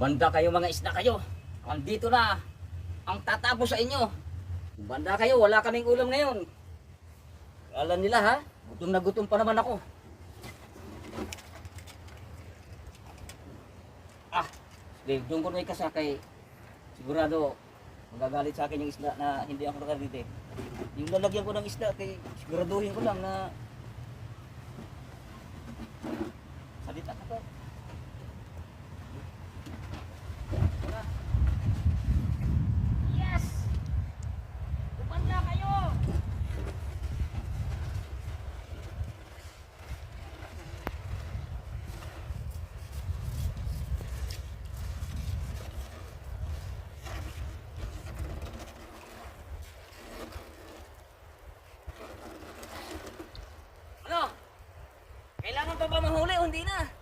Banda kayo mga isda kayo. Andito na ang tatapos sa inyo. Banda kayo, wala kaming ulam ngayon. Alam nila ha, gutom na gutom pa naman ako. Ah, Dave, doon ko na ikasakay. Sigurado, magagalit sa akin yung isda na hindi ako nakarite. Yung lalagyan ko ng isda, kay siguraduhin ko lang na salita ka to. Yes! Kumanda kayo! Ano? Kailangan pa ba mahuli o hindi na?